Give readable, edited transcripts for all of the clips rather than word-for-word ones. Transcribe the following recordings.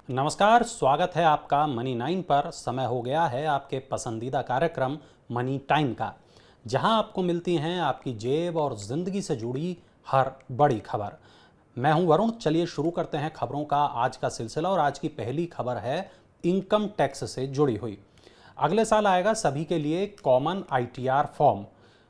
नमस्कार, स्वागत है आपका मनी 9 पर। समय हो गया है आपके पसंदीदा कार्यक्रम मनी टाइम का, जहां आपको मिलती हैं आपकी जेब और ज़िंदगी से जुड़ी हर बड़ी खबर। मैं हूं वरुण। चलिए शुरू करते हैं खबरों का आज का सिलसिला। और आज की पहली खबर है इनकम टैक्स से जुड़ी हुई। अगले साल आएगा सभी के लिए कॉमन आईटीआर फॉर्म।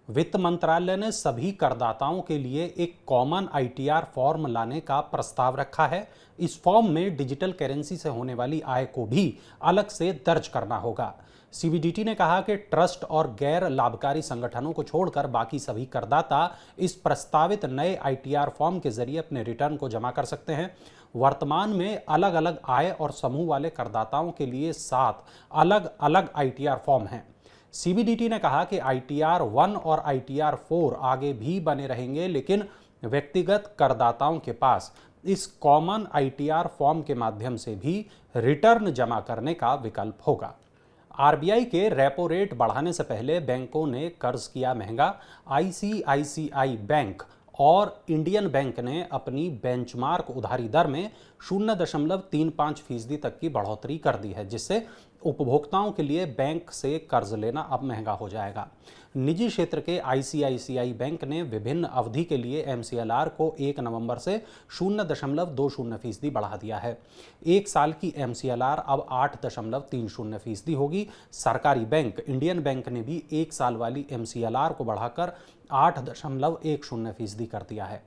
वित्त मंत्रालय ने सभी करदाताओं के लिए एक कॉमन आईटीआर फॉर्म लाने का प्रस्ताव रखा है। इस फॉर्म में डिजिटल करेंसी से होने वाली आय को भी अलग से दर्ज करना होगा। सीबीडीटी ने कहा कि ट्रस्ट और गैर लाभकारी संगठनों को छोड़कर बाकी सभी करदाता इस प्रस्तावित नए आईटीआर फॉर्म के जरिए अपने रिटर्न को जमा कर सकते हैं। वर्तमान में अलग अलग आय और समूह वाले करदाताओं के लिए 7 अलग अलग आईटीआर फॉर्म हैं। सीबीडीटी ने कहा कि आईटीआर 1 और आईटीआर 4 आगे भी बने रहेंगे, लेकिन व्यक्तिगत करदाताओं के पास इस कॉमन आईटीआर फॉर्म के माध्यम से भी रिटर्न जमा करने का विकल्प होगा। आरबीआई के रेपो रेट बढ़ाने से पहले बैंकों ने कर्ज किया महंगा। आईसीआईसीआई बैंक और इंडियन बैंक ने अपनी बेंचमार्क उधारी दर में 0.35% तक की बढ़ोतरी कर दी है, जिससे उपभोक्ताओं के लिए बैंक से कर्ज लेना अब महंगा हो जाएगा। निजी क्षेत्र के आईसीआईसीआई बैंक ने विभिन्न अवधि के लिए एमसीएलआर को 1 नवंबर से 0.20% बढ़ा दिया है। एक साल की एमसीएलआर अब 8.30% होगी। सरकारी बैंक इंडियन बैंक ने भी एक साल वाली एमसीएलआर को बढ़ाकर 8.10% कर दिया है।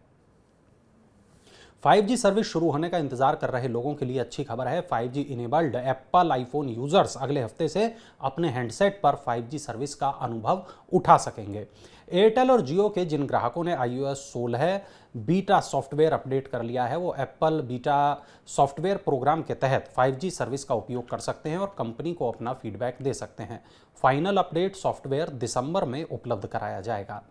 5G सर्विस शुरू होने का इंतजार कर रहे लोगों के लिए अच्छी खबर है। 5G enabled Apple iPhone users अगले हफ्ते से अपने हैंडसेट पर 5G सर्विस का अनुभव उठा सकेंगे। एयरटेल और जियो के जिन ग्राहकों ने iOS 16 बीटा सॉफ्टवेयर अपडेट कर लिया है, वो एप्पल बीटा सॉफ्टवेयर प्रोग्राम के तहत 5G सर्विस का उपयोग कर सकते हैं और कंपनी को अपना फीडबैक दे सकते हैं। फाइनल अपडेट सॉफ्टवेयर दिसंबर में उपलब्ध कराया जाएगा।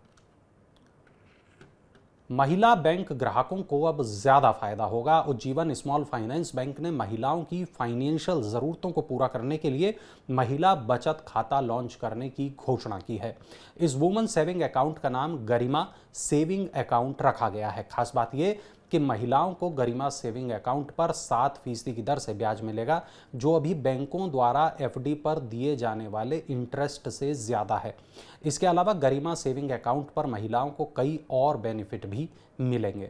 महिला बैंक ग्राहकों को अब ज्यादा फायदा होगा। उज्जीवन स्मॉल फाइनेंस बैंक ने महिलाओं की फाइनेंशियल जरूरतों को पूरा करने के लिए महिला बचत खाता लॉन्च करने की घोषणा की है। इस वुमन सेविंग अकाउंट का नाम गरिमा सेविंग अकाउंट रखा गया है। खास बात यह कि महिलाओं को गरिमा सेविंग अकाउंट पर 7% की दर से ब्याज मिलेगा, जो अभी बैंकों द्वारा एफडी पर दिए जाने वाले इंटरेस्ट से ज्यादा है। इसके अलावा गरिमा सेविंग अकाउंट पर महिलाओं को कई और बेनिफिट भी मिलेंगे।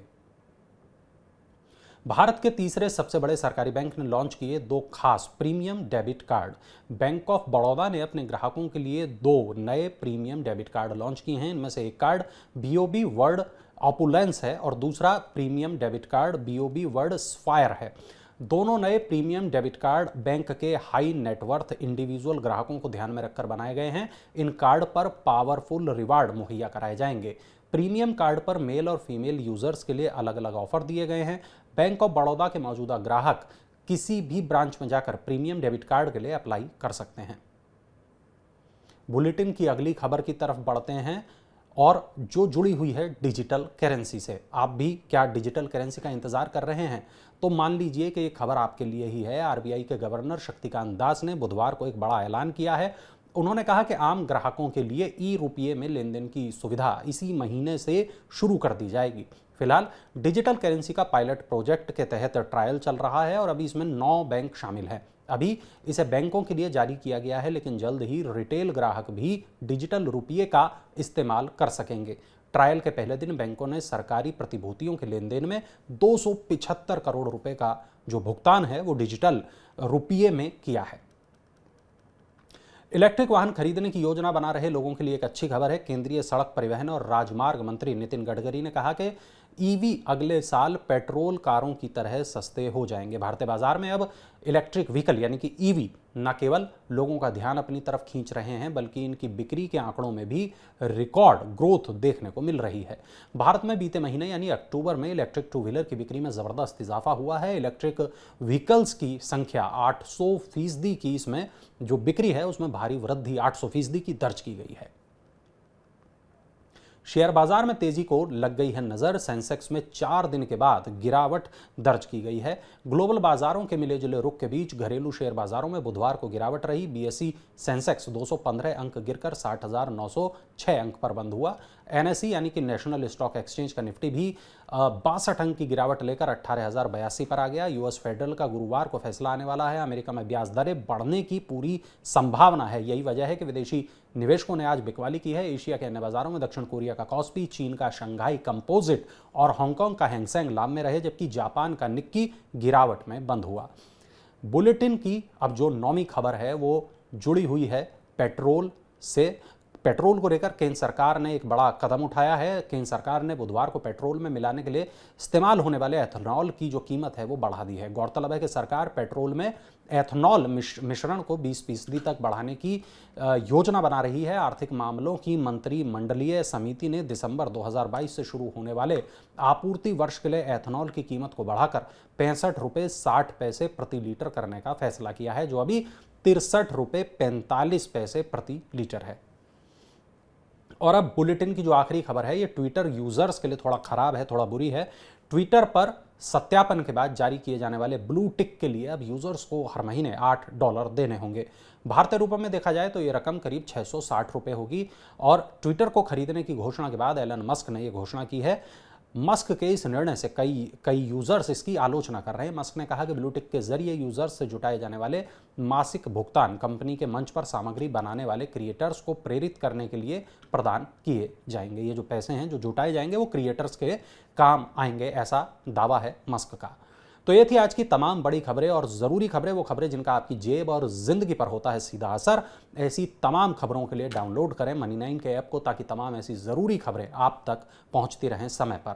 भारत के तीसरे सबसे बड़े सरकारी बैंक ने लॉन्च किए 2 खास premium debit card. Bank of Baroda ने अपने ग्राहकों के लिए 2 नए प्रीमियम डेबिट कार्ड लॉन्च किए हैं। इनमें से एक कार्ड बीओबी वर्ल्ड ऑपुलेंस है और दूसरा premium debit card BOB world sphere है। दोनों नए प्रीमियम डेबिट कार्ड बैंक के हाई नेटवर्थ इंडिविजुअल ग्राहकों को ध्यान में रखकर बनाए गए हैं। इन कार्ड पर पावरफुल रिवार्ड मुहैया कराए जाएंगे। प्रीमियम कार्ड पर मेल और फीमेल यूजर्स के लिए अलग अलग ऑफर दिए गए हैं। बैंक ऑफ बड़ौदा के मौजूदा ग्राहक किसी भी ब्रांच में जाकर प्रीमियम डेबिट कार्ड के लिए अप्लाई कर सकते हैं। बुलेटिन की अगली खबर की तरफ बढ़ते हैं और जो जुड़ी हुई है डिजिटल करेंसी से। आप भी क्या डिजिटल करेंसी का इंतजार कर रहे हैं? तो मान लीजिए कि ये खबर आपके लिए ही है। आरबीआई के गवर्नर शक्तिकांत दास ने बुधवार को एक बड़ा ऐलान किया है। उन्होंने कहा कि आम ग्राहकों के लिए ई रुपये में लेन देन की सुविधा इसी महीने से शुरू कर दी जाएगी। फिलहाल डिजिटल करेंसी का पायलट प्रोजेक्ट के तहत ट्रायल चल रहा है और अभी इसमें 9 बैंक शामिल हैं। अभी इसे बैंकों के लिए जारी किया गया है, लेकिन जल्द ही रिटेल ग्राहक भी डिजिटल रुपये का इस्तेमाल कर सकेंगे। ट्रायल के पहले दिन बैंकों ने सरकारी प्रतिभूतियों के लेन देन में 275 करोड़ रुपए का जो भुगतान है वो डिजिटल रुपये में किया है। इलेक्ट्रिक वाहन खरीदने की योजना बना रहे लोगों के लिए एक अच्छी खबर है। केंद्रीय सड़क परिवहन और राजमार्ग मंत्री नितिन गडकरी ने कहा कि ईवी अगले साल पेट्रोल कारों की तरह सस्ते हो जाएंगे। भारतीय बाजार में अब इलेक्ट्रिक व्हीकल यानी कि ईवी न केवल लोगों का ध्यान अपनी तरफ खींच रहे हैं, बल्कि इनकी बिक्री के आंकड़ों में भी रिकॉर्ड ग्रोथ देखने को मिल रही है। भारत में बीते महीने यानी अक्टूबर में इलेक्ट्रिक 2 व्हीलर की बिक्री में जबरदस्त इजाफा हुआ है। इलेक्ट्रिक व्हीकल्स की संख्या 800% की, इसमें जो बिक्री है उसमें भारी वृद्धि 800% की दर्ज की गई है। शेयर बाजार में तेजी को लग गई है नजर। सेंसेक्स में 4 दिन के बाद गिरावट दर्ज की गई है। ग्लोबल बाजारों के मिले जुले रुख के बीच घरेलू शेयर बाजारों में बुधवार को गिरावट रही। बीएसई सेंसेक्स 215 अंक गिरकर 60,906 अंक पर बंद हुआ। एनएसई यानी कि नेशनल स्टॉक एक्सचेंज का निफ्टी भी 62 अंक की गिरावट लेकर 18,082 पर आ गया। यूएस फेडरल का गुरुवार को फैसला आने वाला है। अमेरिका में ब्याज दरें बढ़ने की पूरी संभावना है। यही वजह है कि विदेशी निवेशकों ने आज बिकवाली की है। एशिया के अन्य बाजारों में दक्षिण कोरिया का कॉस्पी, चीन का शंघाई कंपोजिट और हांगकांग का हैंगसेंग लाभ में रहे, जबकि जापान का निक्की गिरावट में बंद हुआ। बुलेटिन की अब जो 9वीं खबर है वो जुड़ी हुई है पेट्रोल से। पेट्रोल को लेकर केंद्र सरकार ने एक बड़ा कदम उठाया है। केंद्र सरकार ने बुधवार को पेट्रोल में मिलाने के लिए इस्तेमाल होने वाले एथेनॉल की जो कीमत है वो बढ़ा दी है। गौरतलब है कि सरकार पेट्रोल में एथेनॉल मिश्रण को 20% तक बढ़ाने की योजना बना रही है। आर्थिक मामलों की मंत्रिमंडलीय समिति ने दिसंबर 2022 से शुरू होने वाले आपूर्ति वर्ष के लिए एथेनॉल की कीमत को बढ़ाकर 65 रुपये 60 पैसे प्रति लीटर करने का फैसला किया है, जो अभी 63 रुपये 45 पैसे प्रति लीटर है। और अब बुलेटिन की जो आखिरी खबर है ये ट्विटर यूजर्स के लिए थोड़ा खराब है, थोड़ा बुरी है। ट्विटर पर सत्यापन के बाद जारी किए जाने वाले ब्लू टिक के लिए अब यूजर्स को हर महीने $8 देने होंगे। भारतीय रुपये में देखा जाए तो ये रकम करीब 660 रुपये होगी। और ट्विटर को खरीदने की घोषणा के बाद एलन मस्क ने ये घोषणा की है। मस्क के इस निर्णय से कई यूजर्स इसकी आलोचना कर रहे हैं। मस्क ने कहा कि ब्लूटिक के जरिए यूजर्स से जुटाए जाने वाले मासिक भुगतान कंपनी के मंच पर सामग्री बनाने वाले क्रिएटर्स को प्रेरित करने के लिए प्रदान किए जाएंगे। ये जो पैसे हैं जो जुटाए जाएंगे वो क्रिएटर्स के काम आएंगे, ऐसा दावा है मस्क का। तो ये थी आज की तमाम बड़ी खबरें और ज़रूरी खबरें, वो खबरें जिनका आपकी जेब और ज़िंदगी पर होता है सीधा असर। ऐसी तमाम खबरों के लिए डाउनलोड करें मनी9 के ऐप को, ताकि तमाम ऐसी ज़रूरी खबरें आप तक पहुंचती रहें समय पर।